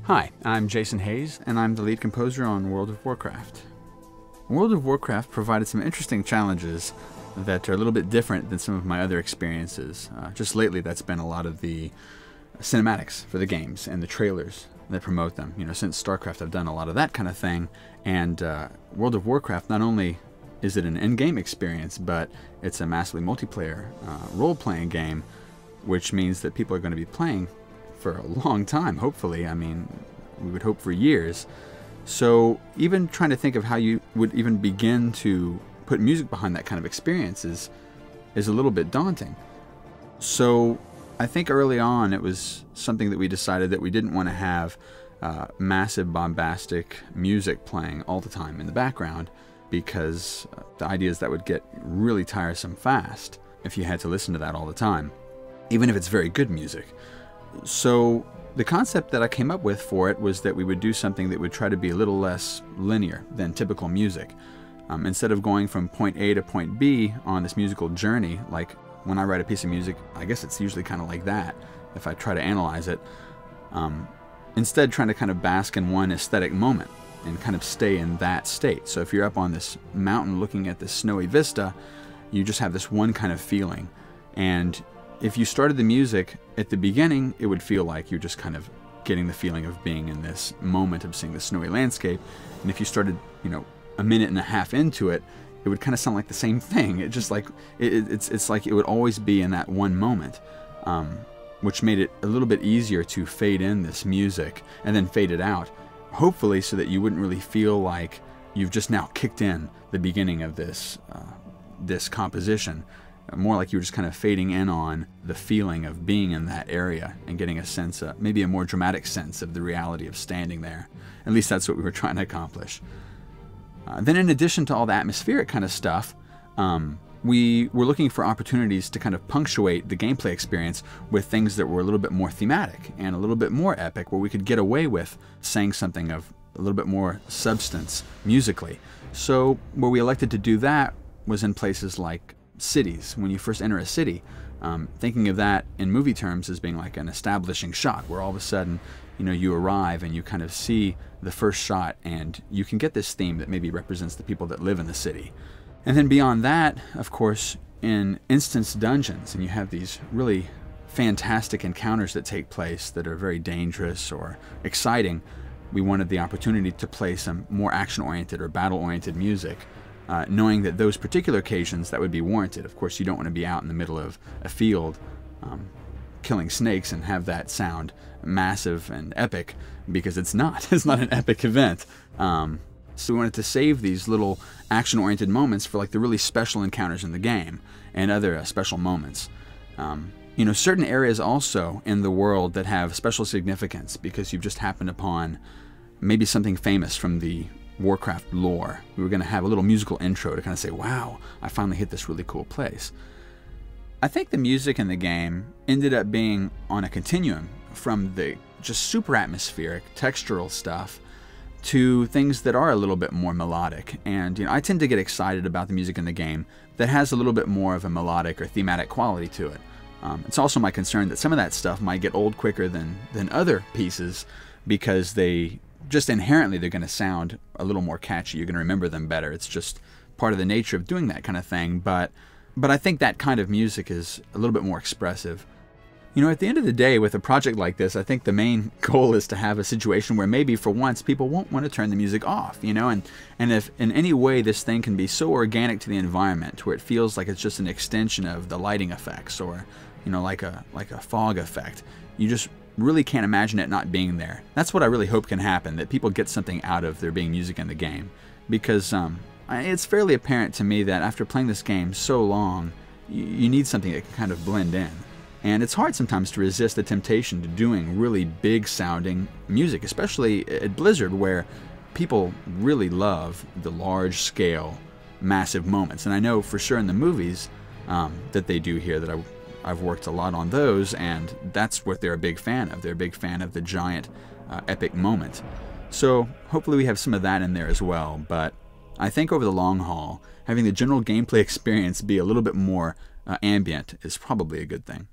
Hi, I'm Jason Hayes, and I'm the lead composer on World of Warcraft. World of Warcraft provided some interesting challenges that are a little bit different than some of my other experiences. Just lately, that's been a lot of the cinematics for the games and the trailers that promote them. You know, since StarCraft, I've done a lot of that kind of thing, and World of Warcraft, not only is it an in-game experience, but it's a massively multiplayer role-playing game, which means that people are going to be playing for a long time, hopefully. I mean, we would hope for years. So even trying to think of how you would even begin to put music behind that kind of experience is a little bit daunting. So I think early on it was something that we decided that we didn't want to have massive bombastic music playing all the time in the background, because the idea is that would get really tiresome fast if you had to listen to that all the time, even if it's very good music. So the concept that I came up with for it was that we would do something that would try to be a little less linear than typical music. Instead of going from point A to point B on this musical journey, like when I write a piece of music, I guess it's usually kind of like that if I try to analyze it. Instead, trying to kind of bask in one aesthetic moment and kind of stay in that state. So if you're up on this mountain looking at this snowy vista, you just have this one kind of feeling. And if you started the music at the beginning, it would feel like you're just kind of getting the feeling of being in this moment of seeing the snowy landscape. And if you started, you know, a minute and a half into it, it would kind of sound like the same thing. It just like it's like it would always be in that one moment, which made it a little bit easier to fade in this music and then fade it out, hopefully so that you wouldn't really feel like you've just now kicked in the beginning of this this composition. More like you were just kind of fading in on the feeling of being in that area and getting a sense of, maybe a more dramatic sense of the reality of standing there. At least that's what we were trying to accomplish. Then in addition to all the atmospheric kind of stuff, we were looking for opportunities to kind of punctuate the gameplay experience with things that were a little bit more thematic and a little bit more epic, where we could get away with saying something of a little bit more substance musically. So where we elected to do that was in places like cities. When you first enter a city, thinking of that in movie terms as being like an establishing shot, where all of a sudden, you know, you arrive and you kind of see the first shot and you can get this theme that maybe represents the people that live in the city. And then beyond that, of course, in instance dungeons, and you have these really fantastic encounters that take place that are very dangerous or exciting, we wanted the opportunity to play some more action-oriented or battle-oriented music, knowing that those particular occasions that would be warranted. Of course, you don't want to be out in the middle of a field killing snakes and have that sound massive and epic, because it's not. It's not an epic event. So we wanted to save these little action-oriented moments for like the really special encounters in the game and other special moments. You know, certain areas also in the world that have special significance because you've just happened upon maybe something famous from the Warcraft lore. We were going to have a little musical intro to kind of say, wow, I finally hit this really cool place. I think the music in the game ended up being on a continuum from the just super atmospheric, textural stuff to things that are a little bit more melodic. And, you know, I tend to get excited about the music in the game that has a little bit more of a melodic or thematic quality to it. It's also my concern that some of that stuff might get old quicker than other pieces, because they just inherently they're going to sound a little more catchy. You're going to remember them better. It's just part of the nature of doing that kind of thing. But I think that kind of music is a little bit more expressive. You know, at the end of the day, with a project like this, I think the main goal is to have a situation where maybe for once people won't want to turn the music off, you know, and if in any way this thing can be so organic to the environment where it feels like it's just an extension of the lighting effects, or, you know, like a fog effect, you just really can't imagine it not being there. That's what I really hope can happen, that people get something out of there being music in the game, because it's fairly apparent to me that after playing this game so long, you need something that can kind of blend in. And it's hard sometimes to resist the temptation to doing really big sounding music, especially at Blizzard, where people really love the large scale, massive moments. And I know for sure in the movies that they do here, that I've worked a lot on those, and that's what they're a big fan of. They're a big fan of the giant, epic moment. So hopefully we have some of that in there as well. But I think over the long haul, having the general gameplay experience be a little bit more ambient is probably a good thing.